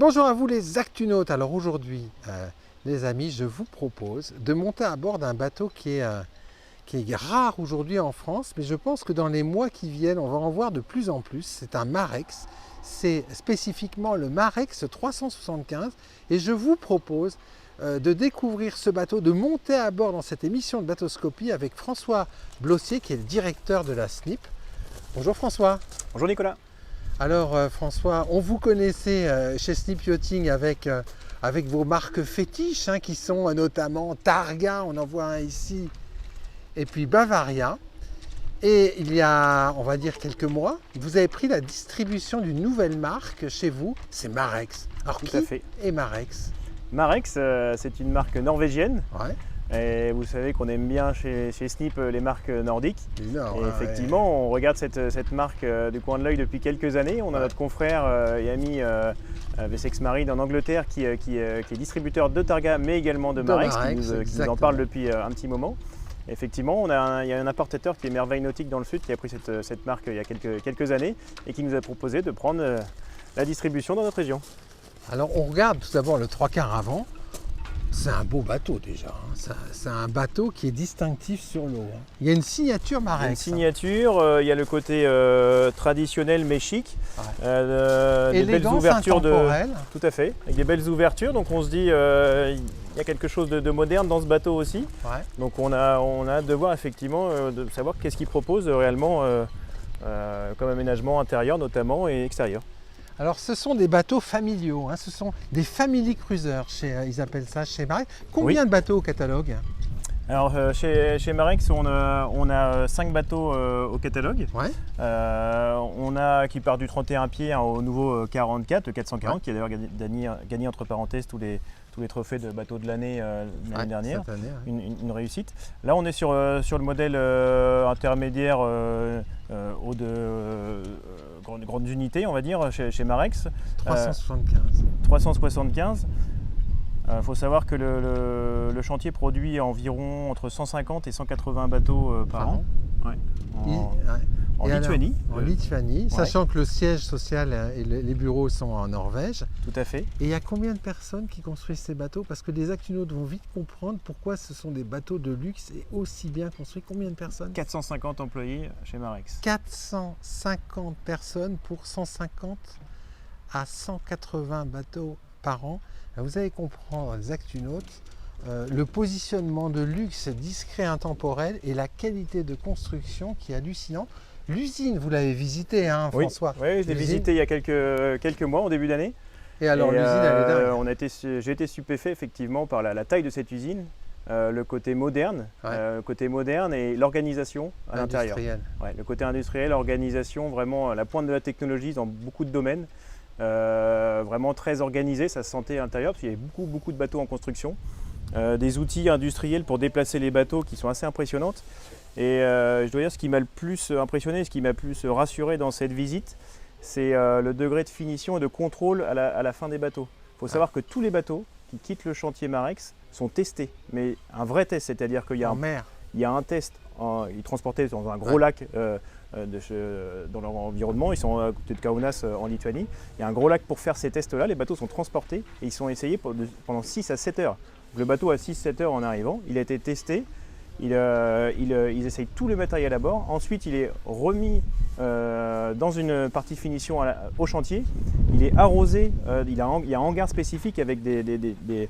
Bonjour à vous les Actunautes. Alors aujourd'hui, les amis, je vous propose de monter à bord d'un bateau qui est rare aujourd'hui en France, mais je pense que dans les mois qui viennent, on va en voir de plus en plus. C'est un Marex, c'est spécifiquement le Marex 375 et je vous propose de découvrir ce bateau, de monter à bord dans cette émission de Bateauscopie avec François Blossier qui est le directeur de la SNIP. Bonjour François. Bonjour Nicolas. Alors François, on vous connaissait chez Snip Yachting avec vos marques fétiches qui sont notamment Targa, on en voit un ici, et puis Bavaria. Et il y a, on va dire quelques mois, vous avez pris la distribution d'une nouvelle marque chez vous, c'est Marex. Alors Tout à fait. est Marex? Marex, c'est une marque norvégienne. Ouais. Et vous savez qu'on aime bien chez Snip les marques nordiques. Non, et effectivement, on regarde cette marque du coin de l'œil depuis quelques années. On a notre confrère et ami Wessex Marine en Angleterre qui est distributeur de Targa mais également de Marex, qui nous en parle depuis un petit moment. Effectivement, il y a un importateur qui est Merveille Nautique dans le Sud qui a pris cette marque il y a quelques années et qui nous a proposé de prendre la distribution dans notre région. Alors on regarde tout d'abord le 3/4 avant. C'est un beau bateau déjà, c'est un bateau qui est distinctif sur l'eau. Il y a une signature Marex. Il y a une signature, il y a le côté traditionnel mais chic. Ouais. Des belles ouvertures intemporelle. Tout à fait, avec des belles ouvertures. Donc on se dit, il y a quelque chose de moderne dans ce bateau aussi. Ouais. Donc on a hâte de voir effectivement, de savoir qu'est-ce qu'il propose réellement comme aménagement intérieur notamment et extérieur. Alors ce sont des bateaux familiaux, ce sont des family cruisers, ils appellent ça chez Marex. Combien de bateaux au catalogue? Alors chez Marex, on a 5 bateaux au catalogue. Ouais. On a qui part du 31 pieds au nouveau 44, le 440, qui a d'ailleurs gagné entre parenthèses tous les trophées de bateaux de l'année l'année dernière. Cette année, une réussite. Là, on est sur le modèle intermédiaire haut de grandes unités, on va dire, chez Marex. 375. 375. Il faut savoir que le chantier produit environ entre 150 et 180 bateaux par an. Ouais. En Lituanie. En Lituanie, sachant que le siège social et les bureaux sont en Norvège. Tout à fait. Et il y a combien de personnes qui construisent ces bateaux? Parce que les Actunautes vont vite comprendre pourquoi ce sont des bateaux de luxe et aussi bien construits. Combien de personnes? 450 employés chez Marex. 450 personnes pour 150 à 180 bateaux par an. Vous allez comprendre, les Actunautes, le positionnement de luxe discret intemporel et la qualité de construction qui est hallucinant. L'usine, vous l'avez visitée, François? Oui, je l'ai visitée il y a quelques mois, en début d'année. Et alors l'usine, elle est dingue. J'ai été stupéfait effectivement par la taille de cette usine, le côté moderne, et l'organisation à l'intérieur. Ouais, le côté industriel, l'organisation, vraiment la pointe de la technologie dans beaucoup de domaines. Vraiment très organisé, ça se sentait à l'intérieur parce qu'il y avait beaucoup de bateaux en construction, des outils industriels pour déplacer les bateaux qui sont assez impressionnantes. Et je dois dire, ce qui m'a le plus impressionné, ce qui m'a le plus rassuré dans cette visite, c'est le degré de finition et de contrôle à la fin des bateaux. Il faut savoir que tous les bateaux qui quittent le chantier Marex sont testés, mais un vrai test, c'est-à-dire qu'il y a il y a un test, ils transportaient dans un gros lac dans leur environnement, ils sont à côté de Kaunas en Lituanie. Il y a un gros lac pour faire ces tests-là, les bateaux sont transportés et ils sont essayés pendant 6 à 7 heures. Donc, le bateau a 6-7 heures en arrivant, il a été testé, ils essayent tout le matériel à bord, ensuite il est remis dans une partie finition au chantier, il est arrosé, il y a un hangar spécifique avec des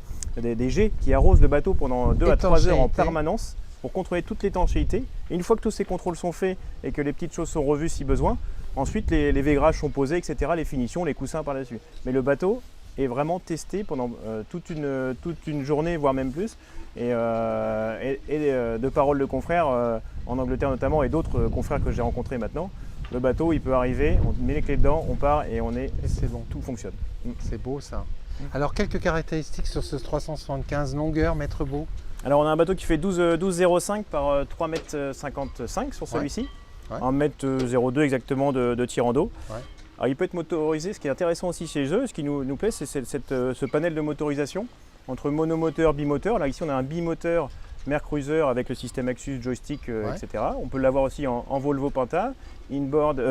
jets qui arrosent le bateau pendant 2 à 3 heures en permanence, pour contrôler toute l'étanchéité. Et une fois que tous ces contrôles sont faits et que les petites choses sont revues si besoin, ensuite les vaigrages sont posés, etc., les finitions, les coussins par la suite. Mais le bateau est vraiment testé pendant toute une journée, voire même plus. Et de paroles de confrères, en Angleterre notamment, et d'autres confrères que j'ai rencontrés maintenant, le bateau, il peut arriver, on met les clés dedans, on part et c'est bon, tout fonctionne. C'est beau ça. Alors quelques caractéristiques sur ce 375, longueur, mètre beau. Alors on a un bateau qui fait 12,05 par 3,55 m sur celui-ci, 1,02 m exactement de tirant d'eau. Ouais. Alors il peut être motorisé, ce qui est intéressant aussi chez eux, ce qui nous plaît, c'est ce panel de motorisation entre monomoteur, bimoteur. Là ici on a un bimoteur Mercruiser avec le système Axus, joystick, etc. On peut l'avoir aussi en Volvo Penta, inboard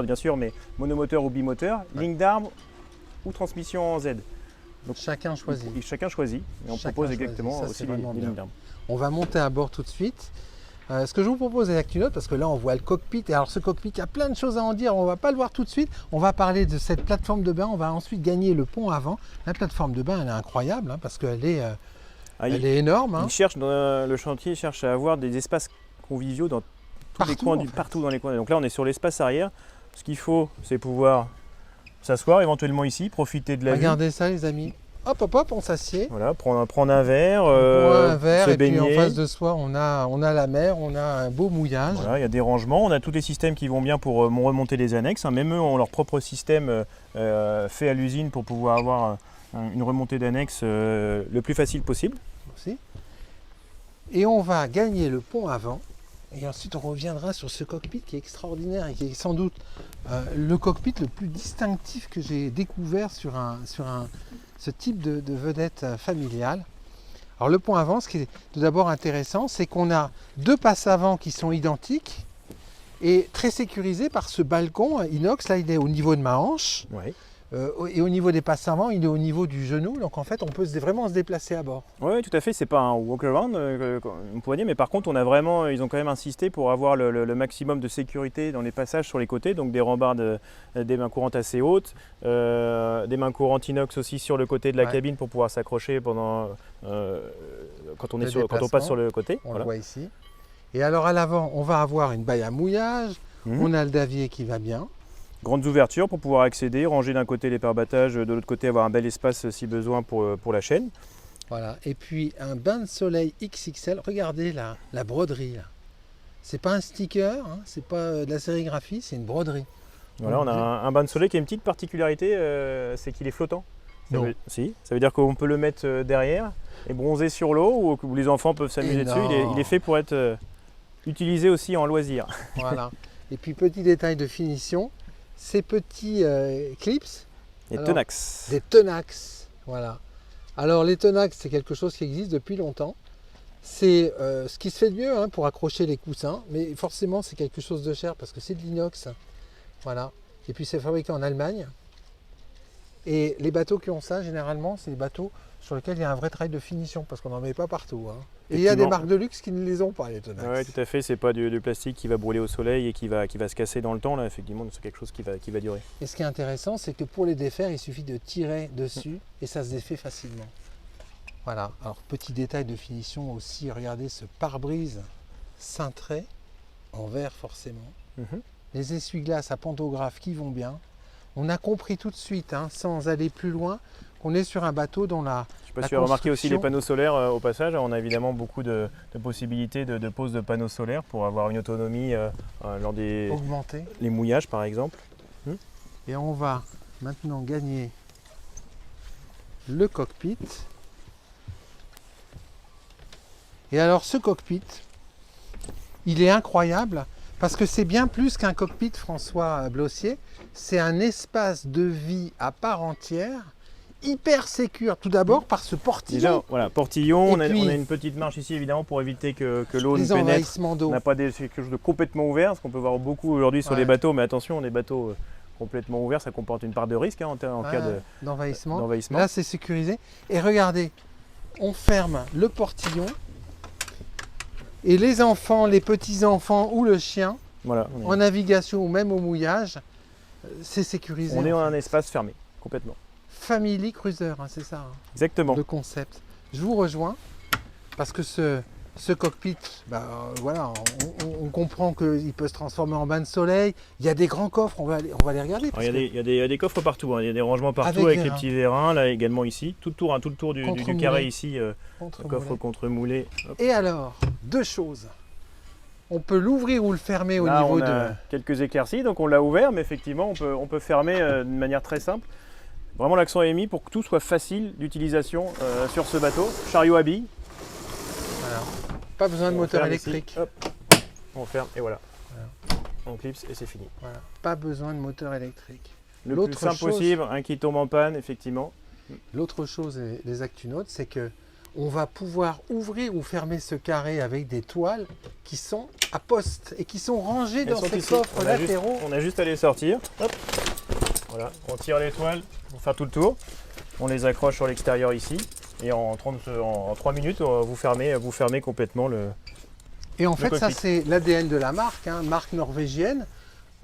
bien sûr, mais monomoteur ou bimoteur, ligne d'arbre ou transmission en Z. Donc chacun choisit. Chacun choisit et on propose exactement aussi les lignes d'armes. On va monter à bord tout de suite. Ce que je vous propose les Actunautes, parce que là on voit le cockpit, et alors ce cockpit, il y a plein de choses à en dire, on ne va pas le voir tout de suite. On va parler de cette plateforme de bain, on va ensuite gagner le pont avant. La plateforme de bain, elle est incroyable, hein, parce qu'elle est, elle est énorme. Hein. Le chantier cherche à avoir des espaces conviviaux dans tous les coins, partout dans les coins. Donc là on est sur l'espace arrière. Ce qu'il faut, c'est pouvoir s'asseoir éventuellement ici, profiter de la vue. Regardez ça les amis. Hop, hop, hop, on s'assied. Voilà, prendre un verre, se baigner. Puis en face de soi, on a la mer, on a un beau mouillage. Voilà, il y a des rangements, on a tous les systèmes qui vont bien pour remonter les annexes. Hein. Même eux ont leur propre système fait à l'usine pour pouvoir avoir une remontée d'annexes le plus facile possible. Aussi. Et on va gagner le pont avant. Et ensuite, on reviendra sur ce cockpit qui est extraordinaire et qui est sans doute le cockpit le plus distinctif que j'ai découvert sur ce type de vedette familiale. Alors le pont avant, ce qui est tout d'abord intéressant, c'est qu'on a deux passes avant qui sont identiques et très sécurisés par ce balcon inox. Là, il est au niveau de ma hanche. Ouais. Et au niveau des passes avant, il est au niveau du genou. Donc en fait, on peut vraiment se déplacer à bord. Oui, tout à fait. C'est pas un walk-around, on pourrait dire, mais par contre, ils ont quand même insisté pour avoir le maximum de sécurité dans les passages sur les côtés. Donc des rambardes, des mains courantes assez hautes, des mains courantes inox aussi sur le côté de la cabine pour pouvoir s'accrocher pendant quand on passe sur le côté. On le voit ici. Et alors à l'avant, on va avoir une baille à mouillage. On a le davier qui va bien. Grandes ouvertures pour pouvoir accéder, ranger d'un côté les pare-battages, de l'autre côté avoir un bel espace si besoin pour la chaîne. Voilà, et puis un bain de soleil XXL, regardez la broderie là. C'est pas un sticker, hein, c'est pas de la sérigraphie, c'est une broderie. Voilà, on a un bain de soleil qui a une petite particularité, c'est qu'il est flottant. Ça veut dire qu'on peut le mettre derrière et bronzer sur l'eau ou les enfants peuvent s'amuser dessus. Il est fait pour être utilisé aussi en loisir. Voilà, et puis petit détail de finition. Ces petits clips. Des Tenax. Des Tenax, voilà. Alors les Tenax, c'est quelque chose qui existe depuis longtemps. C'est ce qui se fait de mieux hein, pour accrocher les coussins, mais forcément c'est quelque chose de cher parce que c'est de l'inox. Voilà. Et puis c'est fabriqué en Allemagne. Et les bateaux qui ont ça, généralement, c'est des bateaux sur lesquels il y a un vrai travail de finition parce qu'on n'en met pas partout. Hein. Et il y a des marques de luxe qui ne les ont pas, les Tenax. Oui, tout à fait. C'est pas du plastique qui va brûler au soleil et qui va se casser dans le temps. Là, effectivement, c'est quelque chose qui va durer. Et ce qui est intéressant, c'est que pour les défaire, il suffit de tirer dessus et ça se défait facilement. Voilà. Alors, petit détail de finition aussi, regardez ce pare-brise cintré, en verre forcément. Les essuie-glaces à pantographe qui vont bien. On a compris tout de suite, hein, sans aller plus loin, qu'on est sur un bateau dont la Je sais pas si tu as remarqué aussi les panneaux solaires au passage. On a évidemment beaucoup de possibilités de pose de panneaux solaires pour avoir une autonomie lors des les mouillages par exemple. Et on va maintenant gagner le cockpit. Et alors ce cockpit, il est incroyable parce que c'est bien plus qu'un cockpit, François Blossier. C'est un espace de vie à part entière, hyper sécure. Tout d'abord par ce portillon. Déjà, voilà, portillon. On a une petite marche ici évidemment pour éviter que l'eau ne pénètre. On n'a pas quelque chose de complètement ouvert, ce qu'on peut voir beaucoup aujourd'hui sur les bateaux. Mais attention, les bateaux complètement ouverts, ça comporte une part de risque hein, en cas d'envahissement. Là, c'est sécurisé. Et regardez, on ferme le portillon. Et les enfants, les petits-enfants ou le chien, en navigation ou même au mouillage, c'est sécurisé. On est dans un espace fermé, complètement. Family Cruiser, hein, c'est ça. Hein, exactement. Le concept. Je vous rejoins parce que ce cockpit, voilà, on comprend qu'il peut se transformer en bain de soleil. Il y a des grands coffres, on va les regarder. Il y a des coffres partout, hein. Il y a des rangements partout avec les petits vérins, là également ici. Tout le tour du carré ici, coffre contre-moulé. Et alors, deux choses. On peut l'ouvrir ou le fermer au niveau de... quelques éclaircies, donc on l'a ouvert, mais effectivement on peut fermer d'une manière très simple. Vraiment l'accent est mis pour que tout soit facile d'utilisation sur ce bateau. Chariot à billes. Voilà. Pas besoin de moteur électrique. Hop, on ferme et voilà. On clipse et c'est fini. Voilà. Pas besoin de moteur électrique. Le plus simple possible, un qui tombe en panne, effectivement. L'autre chose, les Actunautes, c'est que on va pouvoir ouvrir ou fermer ce carré avec des toiles qui sont à poste et qui sont rangées dans ces coffres latéraux. On a juste à les sortir. Hop. Voilà, on tire les toiles pour faire tout le tour. On les accroche sur l'extérieur ici. Et en 3 minutes, vous fermez complètement le... Et en fait, ça c'est l'ADN de la marque, hein, marque norvégienne.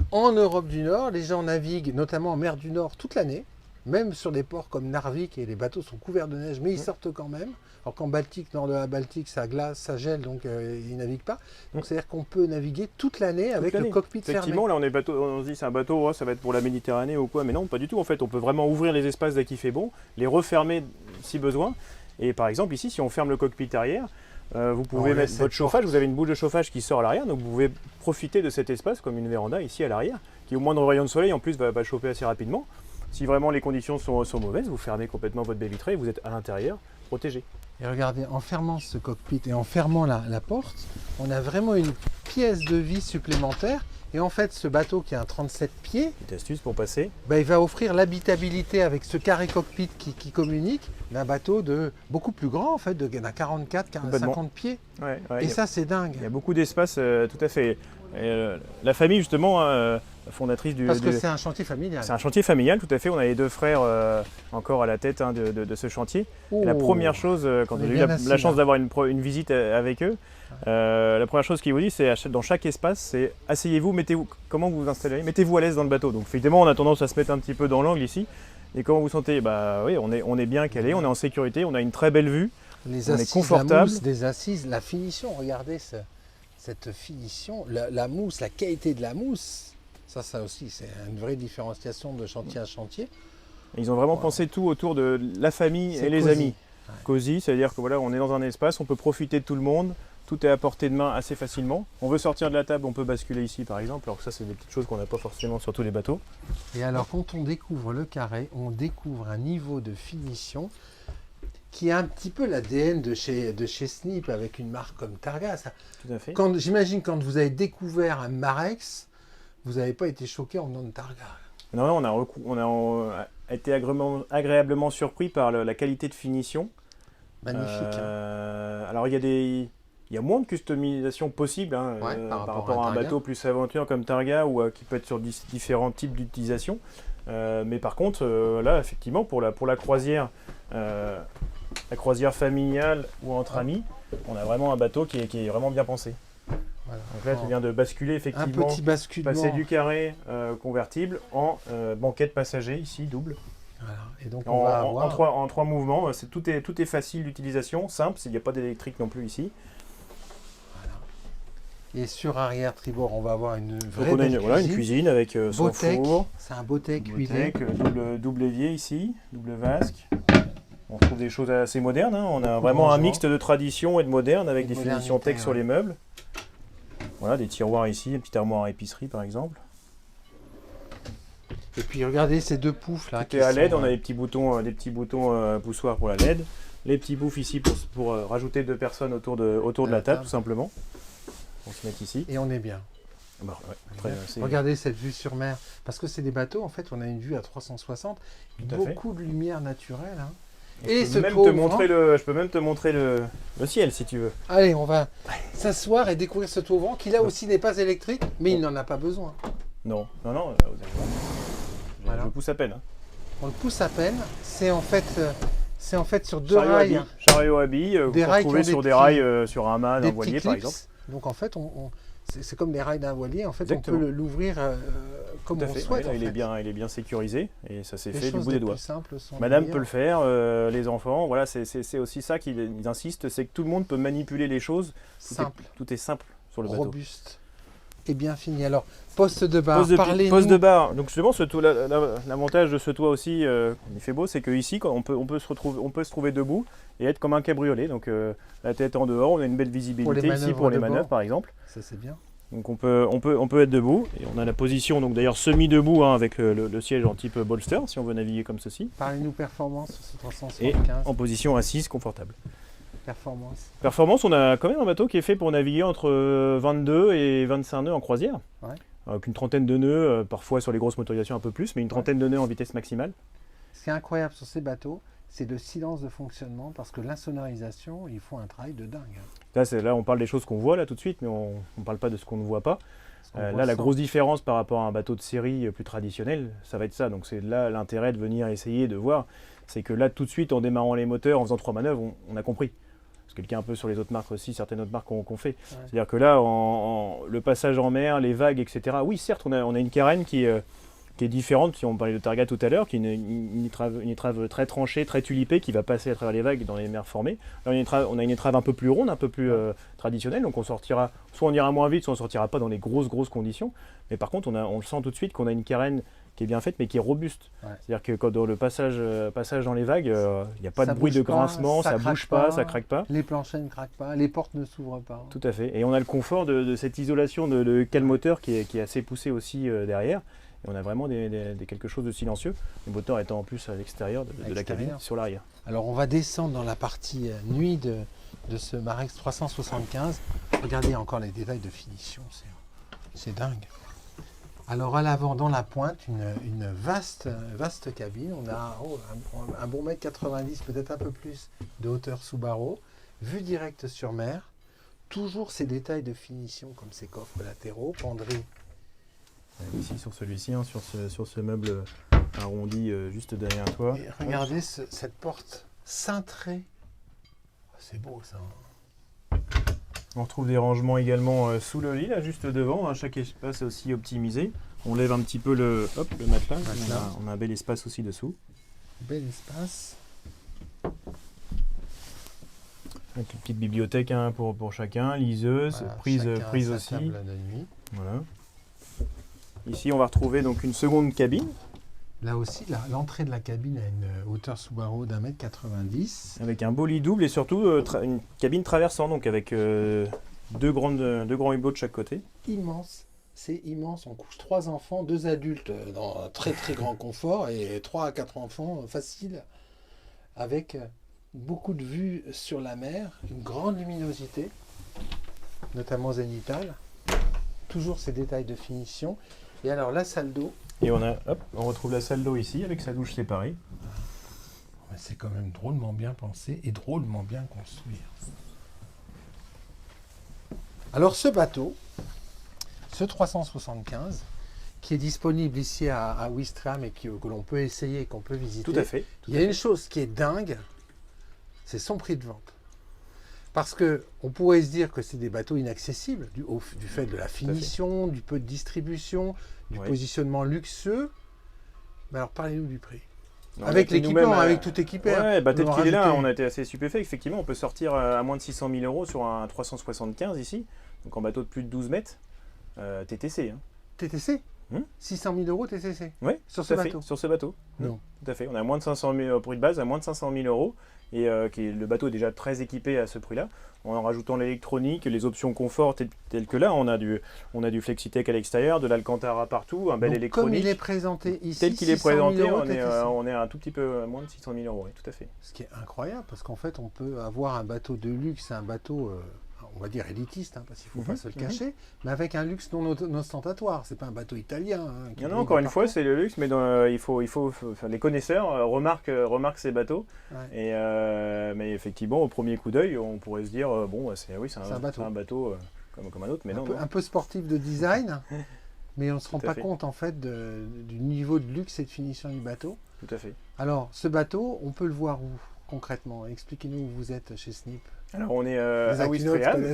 En Europe du Nord, les gens naviguent notamment en mer du Nord toute l'année, même sur des ports comme Narvik, et les bateaux sont couverts de neige, mais ils sortent quand même. Alors qu'en Baltique, nord de la Baltique, ça glace, ça gèle, donc ils ne naviguent pas. Donc c'est-à-dire qu'on peut naviguer toute l'année avec le cockpit fermé. Effectivement, là on se dit c'est un bateau, ça va être pour la Méditerranée ou quoi, mais non, pas du tout. En fait, on peut vraiment ouvrir les espaces dès qu'il fait bon, les refermer si besoin. Et par exemple ici, si on ferme le cockpit arrière, vous pouvez mettre votre chauffage, vous avez une boule de chauffage qui sort à l'arrière, donc vous pouvez profiter de cet espace comme une véranda ici à l'arrière, qui au moindre rayon de soleil en plus va chauffer assez rapidement. Si vraiment les conditions sont mauvaises, vous fermez complètement votre baie vitrée et vous êtes à l'intérieur protégé. Et regardez, en fermant ce cockpit et en fermant la porte, on a vraiment une pièce de vie supplémentaire. Et en fait, ce bateau qui a un 37 pieds, petite astuce pour passer, il va offrir l'habitabilité avec ce carré cockpit qui communique d'un bateau de beaucoup plus grand, en fait, d'un 44, 50 pieds. Ouais, et ça, c'est dingue. Il y a beaucoup d'espace, tout à fait. La famille, justement, la fondatrice du... Parce que c'est un chantier familial. C'est un chantier familial, tout à fait. On a les 2 frères encore à la tête de ce chantier. Oh, la première chose, quand j'ai eu la chance d'avoir une visite avec eux, la première chose qu'ils vous disent, c'est dans chaque espace, c'est asseyez-vous, mettez-vous, comment vous vous installez, mettez-vous à l'aise dans le bateau. Donc effectivement, on a tendance à se mettre un petit peu dans l'angle ici. Et comment vous sentez? Oui, on est bien calé, on est en sécurité, on a une très belle vue, on est confortable. La mousse des assises, la finition, regardez cette finition, la mousse, la qualité de la mousse. Ça aussi, c'est une vraie différenciation de chantier à chantier. Ils ont vraiment pensé tout autour de la famille et les amis. Ouais. Cosy, c'est-à-dire que voilà, on est dans un espace, on peut profiter de tout le monde, tout est à portée de main assez facilement. On veut sortir de la table, on peut basculer ici par exemple, alors que ça c'est des petites choses qu'on n'a pas forcément sur tous les bateaux. Et alors quand on découvre le carré, on découvre un niveau de finition qui est un petit peu l'ADN de chez Snip avec une marque comme Targa. Ça. Tout à fait. J'imagine quand vous avez découvert un Marex, vous n'avez pas été choqué en venant de Targa. Non, on a été agréablement surpris par la qualité de finition. Magnifique. Alors il y a moins de customisation possible par rapport à un bateau plus aventure comme Targa ou qui peut être sur différents types d'utilisation. Mais par contre, là effectivement pour la croisière familiale ou entre amis, on a vraiment un bateau qui est vraiment bien pensé. Voilà. Donc là, tu viens de basculer effectivement, un petit basculement. Passer du carré convertible en banquette passager ici double. Voilà. Et donc on va avoir... en trois mouvements, tout est facile d'utilisation, simple, il n'y a pas d'électrique non plus ici. Voilà. Et sur arrière tribord, on va avoir une vraie une cuisine avec son four. C'est un Botek huilé. Double évier ici, double vasque. On trouve des choses assez modernes. On a vraiment un mixte de tradition et de moderne avec des finitions tech sur les meubles. Voilà, des tiroirs ici, un petit armoire à épicerie par exemple. Et puis regardez ces 2 poufs là. Tout est à LED, on a des petits boutons poussoirs pour la LED. Les petits poufs ici pour rajouter 2 personnes autour de la table tout simplement. On se met ici. Et on est bien. Bon, ouais, après, regardez cette vue sur mer. Parce que c'est des bateaux, en fait, on a une vue à 360. Beaucoup de lumière naturelle. Hein. Et je peux même te montrer le ciel si tu veux. Allez, on va s'asseoir et découvrir ce toit-ouvrant qui là aussi n'est pas électrique, mais il n'en a pas besoin. Non, vous allez voir. Voilà. Je le pousse à peine. Hein. On le pousse à peine. C'est en fait sur 2 rails. Chariot à billes, vous pouvez retrouver sur des rails sur un mât d'un voilier par exemple. Donc en fait, c'est comme les rails d'un voilier. En fait, exactement. On peut l'ouvrir comme on souhaite. Là, il est bien sécurisé et ça s'est fait du bout des doigts. Simples Madame peut le faire, les enfants. Voilà, c'est aussi ça qu'ils insistent, c'est que tout le monde peut manipuler les choses. Tout est simple sur le bateau. Robuste et bien fini. Alors, poste de bar. Poste de bar. Donc justement, l'avantage de ce toit aussi, il fait beau, c'est qu'ici, on peut se trouver debout et être comme un cabriolet. Donc la tête en dehors, on a une belle visibilité ici pour les manœuvres par exemple. Ça c'est bien. Donc on peut être debout et on a la position donc d'ailleurs semi-debout avec le siège en type bolster si on veut naviguer comme ceci. Parlez-nous performance sur ce 375. Et en position assise confortable. Performance, on a quand même un bateau qui est fait pour naviguer entre 22 et 25 nœuds en croisière. Ouais. Avec une trentaine de nœuds, parfois sur les grosses motorisations un peu plus, mais une trentaine de nœuds en vitesse maximale. Ce qui est incroyable sur ces bateaux, c'est le silence de fonctionnement, parce que l'insonorisation, il faut un travail de dingue. Là, on parle des choses qu'on voit là tout de suite, mais on ne parle pas de ce qu'on ne voit pas. Là, la grosse différence par rapport à un bateau de série plus traditionnel, ça va être ça. Donc c'est là l'intérêt de venir essayer de voir. C'est que là, tout de suite, en démarrant les moteurs, en faisant 3 manœuvres, on a compris. Parce que le cas un peu sur les autres marques aussi, certaines autres marques qu'on fait. Ouais. C'est-à-dire que là, le passage en mer, les vagues, etc. Oui, certes, on a une carène qui est différente, si on parlait de Targa tout à l'heure, qui est une étrave très tranchée, très tulipée, qui va passer à travers les vagues dans les mers formées. Là, on a une étrave un peu plus ronde, un peu plus traditionnelle, donc on sortira, soit on ira moins vite, soit on ne sortira pas dans les grosses conditions. Mais par contre, on le sent tout de suite qu'on a une carène qui est bien faite, mais qui est robuste. Ouais. C'est-à-dire que quand dans le passage dans les vagues, il n'y a pas de bruit de grincement, ça ne bouge pas, ça ne craque pas. Les planchers ne craquent pas, les portes ne s'ouvrent pas. Tout à fait. Et on a le confort de cette isolation de cale-moteur qui est assez poussée aussi derrière. Et on a vraiment quelque chose de silencieux, le moteur étant en plus à l'extérieur de la cabine, sur l'arrière. Alors on va descendre dans la partie nuit de ce Marex 375. Regardez encore les détails de finition, c'est dingue. Alors à l'avant, dans la pointe, une vaste cabine. On a un bon mètre 90, peut-être un peu plus de hauteur sous barreau. Vue directe sur mer. Toujours ces détails de finition comme ces coffres latéraux, penderies. Ici sur celui-ci, hein, sur ce meuble arrondi juste derrière toi. Et regardez cette porte cintrée. C'est beau ça. On retrouve des rangements également sous le lit, là, juste devant. Hein, chaque espace est aussi optimisé. On lève un petit peu le matelas. On a un bel espace aussi dessous. Bel espace. Avec une petite bibliothèque pour chacun, liseuse, voilà, prise aussi. Table de nuit. Voilà. Ici, on va retrouver donc une seconde cabine. Là aussi, l'entrée de la cabine a une hauteur sous barreau d'1 m 90. Avec un beau lit double et surtout une cabine traversant, donc avec deux grands hublots de chaque côté. Immense, c'est immense. On couche 3 enfants, 2 adultes dans un très très grand confort et 3 à 4 enfants faciles, avec beaucoup de vues sur la mer, une grande luminosité, notamment zénithale. Toujours ces détails de finition. Et alors la salle d'eau. Et on retrouve la salle d'eau ici avec sa douche séparée. C'est quand même drôlement bien pensé et drôlement bien construit. Alors ce bateau, ce 375, qui est disponible ici à Ouistreham et que l'on peut essayer, qu'on peut visiter. Tout à fait. Il y a une chose qui est dingue, c'est son prix de vente. Parce qu'on pourrait se dire que c'est des bateaux inaccessibles du fait de la finition, du peu de distribution, du positionnement luxueux. Mais alors parlez-nous du prix. Non, avec l'équipement, avec tout équipé. Ouais, tel qu'il est là, on a été assez stupéfait. Effectivement, on peut sortir à moins de 600 000 € sur un 375 ici, donc en bateau de plus de 12 mètres, TTC. Hein. TTC 600 000 € TTC. Oui, sur ce bateau. Sur ce bateau. Non. Tout à fait. On a moins de 500 000 prix de base, à moins de 500 000 € et le bateau est déjà très équipé à ce prix-là. En rajoutant l'électronique, les options confort telles que là, on a du Flexitech à l'extérieur, de l'Alcantara partout, un bel donc, électronique. Comme il est présenté ici, tel qu'il est présenté, on est un tout petit peu moins de 600 000 €, oui, tout à fait. Ce qui est incroyable, parce qu'en fait, on peut avoir un bateau de luxe, un bateau, on va dire élitiste, hein, parce qu'il ne faut pas se le cacher, mais avec un luxe non ostentatoire. C'est pas un bateau italien. Hein, non, encore une fois, c'est le luxe, mais les connaisseurs remarquent ces bateaux. Ouais. Mais effectivement, au premier coup d'œil, on pourrait se dire, c'est un bateau comme un autre, mais un peu sportif de design, mais on ne se rend pas compte en fait du niveau de luxe et de finition du bateau. Tout à fait. Alors, ce bateau, on peut le voir où concrètement? Expliquez-nous où vous êtes chez Snip. Alors on est à Ouistreham.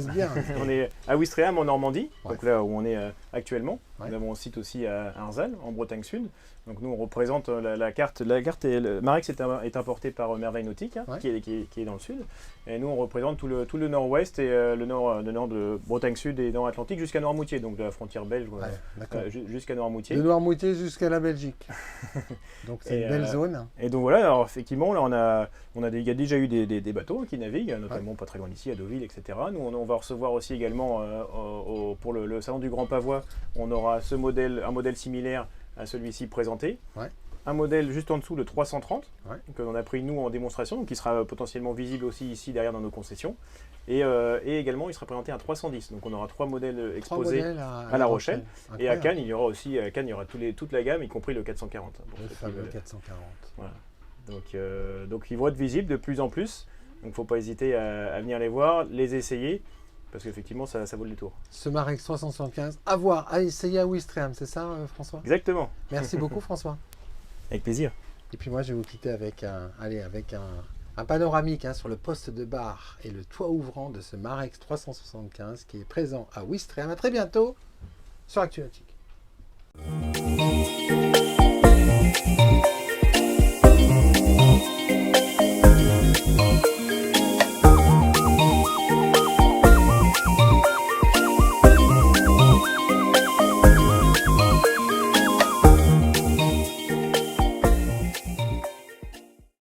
On est à Ouistreham en Normandie, donc là où on est actuellement. Nous avons un site aussi à Arzal, en Bretagne Sud. Donc nous on représente la carte. Marex est importé par Merveille Nautique, qui est dans le sud. Et nous on représente tout le nord-ouest et le nord de Bretagne Sud et Nord-Atlantique jusqu'à Noirmoutier, donc de la frontière belge jusqu'à Noirmoutier. De Noirmoutier jusqu'à la Belgique. Donc c'est une belle zone. Et donc voilà, alors effectivement là il y a déjà eu des bateaux qui naviguent, notamment pas très loin d'ici, à Deauville, etc. Nous on va recevoir aussi également pour le salon du Grand Pavois, on aura un modèle similaire à celui-ci présenté. Un modèle juste en dessous, le 330, que l'on a pris nous en démonstration, donc qui sera potentiellement visible aussi ici derrière dans nos concessions. Et également, il sera présenté un 310. Donc on aura 3 modèles exposés à La Rochelle. Et à Cannes, il y aura toute la gamme, y compris le 440. Le fameux 440. Voilà. Donc ils vont être visibles de plus en plus. Donc il ne faut pas hésiter à venir les voir, les essayer, parce qu'effectivement ça vaut le détour. Ce Marex 375, à voir, à essayer à Ouistreham, c'est ça François? Exactement. Merci beaucoup François. Avec plaisir. Et puis moi je vais vous quitter avec un panoramique sur le poste de bar et le toit ouvrant de ce Marex 375 qui est présent à Ouistreham. À très bientôt sur Actu Nautique.